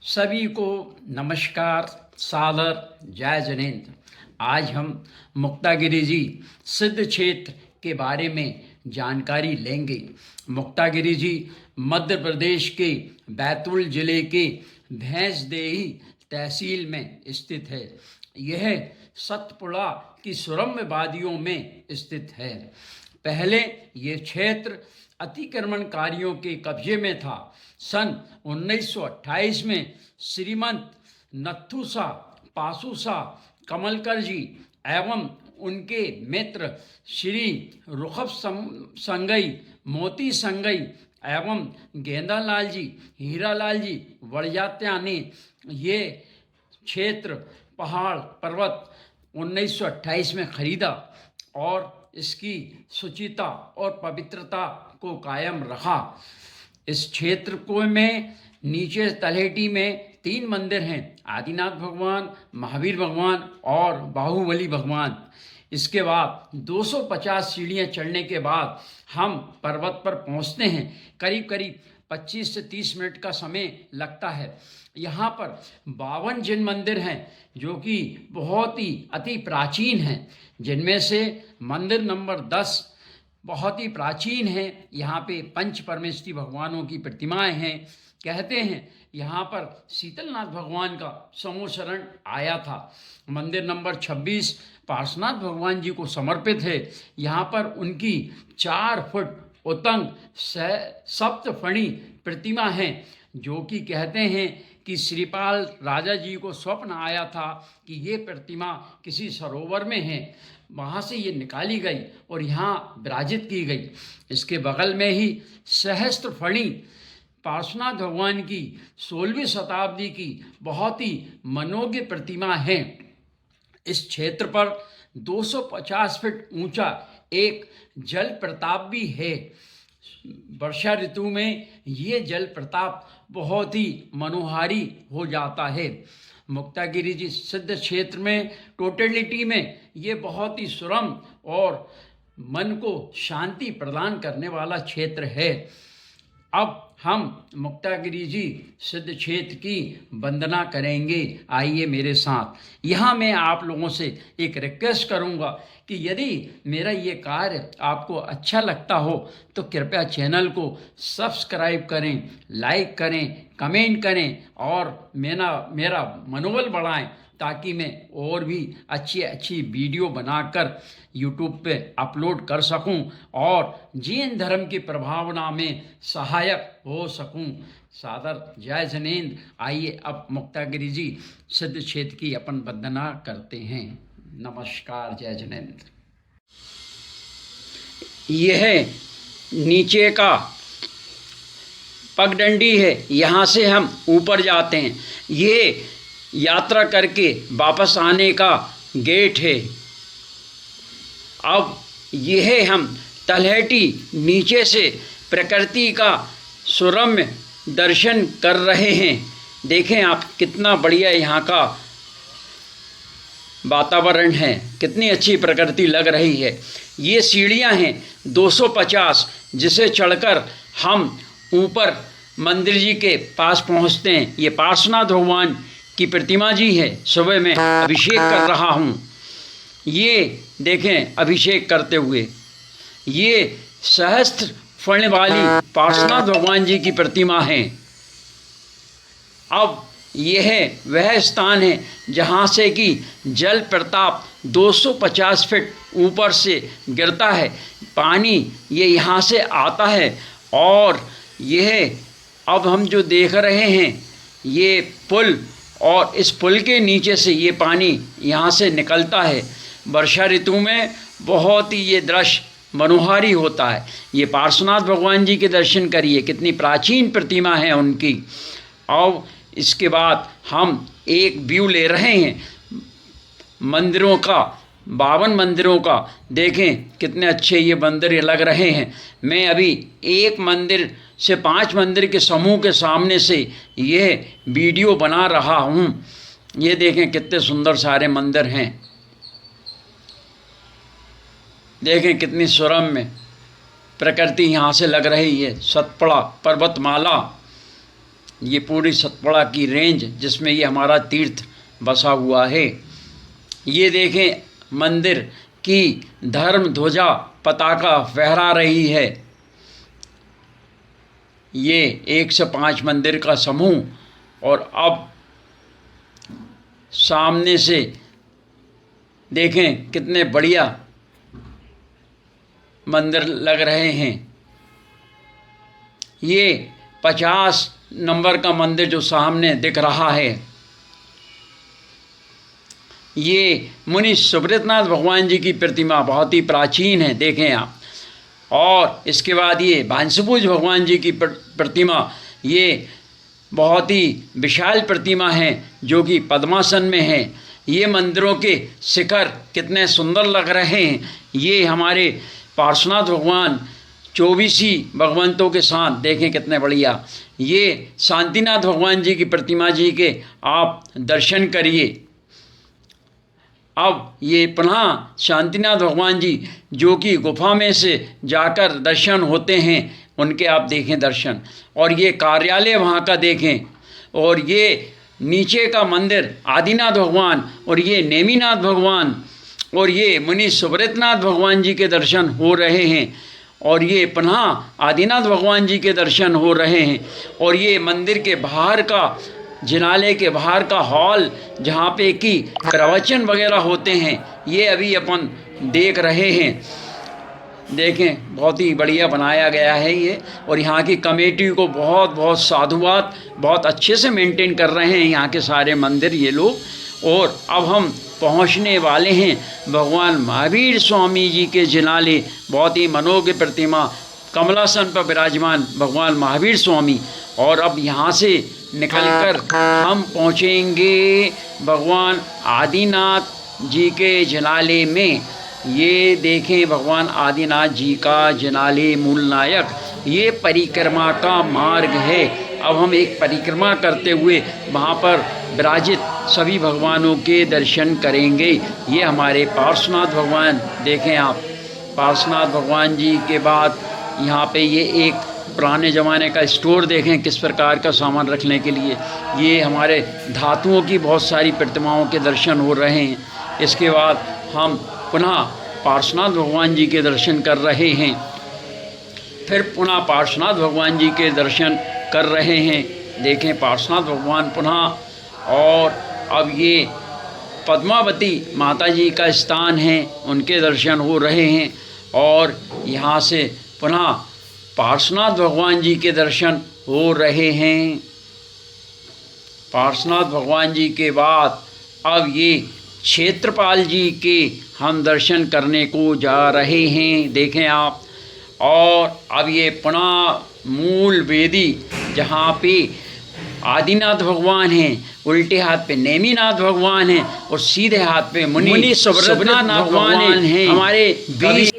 सभी को नमस्कार, सादर जय जिनेंद्र। आज हम मुक्तागिरी जी सिद्ध क्षेत्र के बारे में जानकारी लेंगे। मुक्तागिरी जी मध्य प्रदेश के बैतूल जिले के भैंसदेही तहसील में स्थित है। यह सतपुड़ा की सुरम्य वादियों में स्थित है। पहले ये क्षेत्र अतिक्रमणकारियों के कब्जे में था। सन 1928 में श्रीमंत नथुसा पासूसा कमलकर जी एवं उनके मित्र श्री रुखब संगई, मोती संगई एवं गेंदालाल जी, हीरालाल जी वड़जात्या ने ये क्षेत्र पहाड़ पर्वत 1928 में खरीदा और इसकी शुचिता और पवित्रता को कायम रखा। इस क्षेत्र को में नीचे तलहटी में 3 मंदिर हैं, आदिनाथ भगवान, महावीर भगवान और बाहुबली भगवान। इसके बाद 250 सीढ़ियाँ चढ़ने के बाद हम पर्वत पर पहुँचते हैं। करीब करीब 25 से 30 मिनट का समय लगता है। यहाँ पर 52 जिन मंदिर हैं जो कि बहुत ही अति प्राचीन हैं, जिनमें से मंदिर नंबर 10 बहुत ही प्राचीन है। यहाँ पे पंच परमेष्ठी भगवानों की प्रतिमाएं हैं। कहते हैं यहाँ पर शीतलनाथ भगवान का समूह शरण आया था। मंदिर नंबर 26 पार्श्वनाथ भगवान जी को समर्पित है। यहाँ पर उनकी 4 फुट उतंग सप्तफणी प्रतिमा है, जो कि कहते हैं कि श्रीपाल राजा जी को स्वप्न आया था कि ये प्रतिमा किसी सरोवर में है। वहाँ से ये निकाली गई और यहाँ विराजित की गई। इसके बगल में ही सहस्त्रफणी पार्श्वनाथ भगवान की 16वीं शताब्दी की बहुत ही मनोज्ञ प्रतिमा है। इस क्षेत्र पर 250 फीट ऊंचा एक जल प्रताप भी है। वर्षा ऋतु में ये जल प्रताप बहुत ही मनोहारी हो जाता है। मुक्तागिरी जी सिद्ध क्षेत्र में टोटलिटी में ये बहुत ही सुरम्य और मन को शांति प्रदान करने वाला क्षेत्र है। अब हम मुक्तागिरी जी सिद्ध क्षेत्र की वंदना करेंगे। आइए मेरे साथ। यहाँ मैं आप लोगों से एक रिक्वेस्ट करूँगा कि यदि मेरा ये कार्य आपको अच्छा लगता हो तो कृपया चैनल को सब्सक्राइब करें, लाइक करें, कमेंट करें और मेरा मनोबल बढ़ाएं, ताकि मैं और भी अच्छी वीडियो बनाकर यूट्यूब पे अपलोड कर सकूं और जैन धर्म की प्रभावना में सहायक हो सकूं। सादर जय जिनेंद्र। आइए अब मुक्तागिरी जी सिद्ध क्षेत्र की अपन वंदना करते हैं। नमस्कार, जय जिनेंद्र। यह नीचे का पगडंडी है, यहाँ से हम ऊपर जाते हैं। ये यात्रा करके वापस आने का गेट है। अब यह हम तलहटी नीचे से प्रकृति का सुरम्य दर्शन कर रहे हैं। देखें आप कितना बढ़िया यहाँ का वातावरण है, कितनी अच्छी प्रकृति लग रही है। ये सीढ़ियाँ हैं 250, जिसे चढ़कर हम ऊपर मंदिर जी के पास पहुँचते हैं। ये पार्श्वनाथ भगवान की प्रतिमा जी है। सुबह में अभिषेक कर रहा हूँ। ये देखें अभिषेक करते हुए। ये सहस्त्र फण वाली पार्श्वनाथ भगवान जी की प्रतिमा है। अब यह वह स्थान है जहाँ से कि जल प्रताप 250 फीट ऊपर से गिरता है। पानी ये यहाँ से आता है और यह अब हम जो देख रहे हैं ये पुल, और इस पुल के नीचे से ये पानी यहाँ से निकलता है। वर्षा ऋतु में बहुत ही ये दृश्य मनोहारी होता है। ये पार्श्वनाथ भगवान जी के दर्शन करिए, कितनी प्राचीन प्रतिमा है उनकी। और इसके बाद हम एक व्यू ले रहे हैं मंदिरों का, 52 मंदिरों का। देखें कितने अच्छे ये मंदिर लग रहे हैं। मैं अभी एक मंदिर से 5 मंदिर के समूह के सामने से यह वीडियो बना रहा हूँ। ये देखें कितने सुंदर सारे मंदिर हैं। देखें कितनी सुरम्य प्रकृति यहाँ से लग रही है। सतपुड़ा पर्वतमाला ये पूरी सतपुड़ा की रेंज जिसमें ये हमारा तीर्थ बसा हुआ है। ये देखें मंदिर की धर्म ध्वजा पताका फहरा रही है। ये 105 मंदिर का समूह। और अब सामने से देखें कितने बढ़िया मंदिर लग रहे हैं। ये 50 नंबर का मंदिर जो सामने दिख रहा है, ये मुनि सुब्रतनाथ भगवान जी की प्रतिमा बहुत ही प्राचीन है, देखें आप। और इसके बाद ये भांसुभुज भगवान जी की प्रतिमा, ये बहुत ही विशाल प्रतिमा है जो कि पद्मासन में है। ये मंदिरों के शिखर कितने सुंदर लग रहे हैं। ये हमारे पार्श्वनाथ भगवान 24 ही भगवंतों के साथ, देखें कितने बढ़िया। ये शांतिनाथ भगवान जी की प्रतिमा जी के आप दर्शन करिए। अब ये पुनः शांतिनाथ भगवान जी जो कि गुफा में से जाकर दर्शन होते हैं, उनके आप देखें दर्शन। और ये कार्यालय वहाँ का देखें। और ये नीचे का मंदिर आदिनाथ भगवान, और ये नेमिनाथ भगवान, और ये मुनि सुब्रतनाथ भगवान जी के दर्शन हो रहे हैं। और ये पुनः आदिनाथ भगवान जी के दर्शन हो रहे हैं। और ये मंदिर के बाहर का, जिनालय के बाहर का हॉल जहाँ पे कि प्रवचन वगैरह होते हैं, ये अभी अपन देख रहे हैं। देखें बहुत ही बढ़िया बनाया गया है ये। और यहाँ की कमेटी को बहुत बहुत साधुवाद, बहुत अच्छे से मेंटेन कर रहे हैं यहाँ के सारे मंदिर ये लोग। और अब हम पहुँचने वाले हैं भगवान महावीर स्वामी जी के जिनालय। बहुत ही मनोज्ञ प्रतिमा, कमलासन पर विराजमान भगवान महावीर स्वामी। और अब यहाँ से निकलकर हम पहुँचेंगे भगवान आदिनाथ जी के जिनालय में। ये देखें भगवान आदिनाथ जी का जिनालय मूलनायक। ये परिक्रमा का मार्ग है। अब हम एक परिक्रमा करते हुए वहाँ पर विराजित सभी भगवानों के दर्शन करेंगे। ये हमारे पार्श्वनाथ भगवान, देखें आप पार्श्वनाथ भगवान जी के बाद यहाँ पे ये एक पुराने ज़माने का स्टोर देखें किस प्रकार का सामान रखने के लिए। ये हमारे धातुओं की बहुत सारी प्रतिमाओं के दर्शन हो रहे हैं। इसके बाद हम पुनः पार्श्वनाथ भगवान जी के दर्शन कर रहे हैं। फिर पुनः पार्श्वनाथ भगवान जी के दर्शन कर रहे हैं। देखें पार्श्वनाथ भगवान पुनः। और अब ये पद्मावती माता जी का स्थान है, उनके दर्शन हो रहे हैं। और यहाँ से पुनः पार्श्वनाथ भगवान जी के दर्शन हो रहे हैं। पार्श्वनाथ भगवान जी के बाद अब ये क्षेत्रपाल जी के हम दर्शन करने को जा रहे हैं, देखें आप। और अब ये पुनः मूल वेदी जहाँ पे आदिनाथ भगवान हैं, उल्टे हाथ पे नेमिनाथ भगवान हैं और सीधे हाथ पे मुनि सुब्रतनाथ भगवान हैं। हमारे 20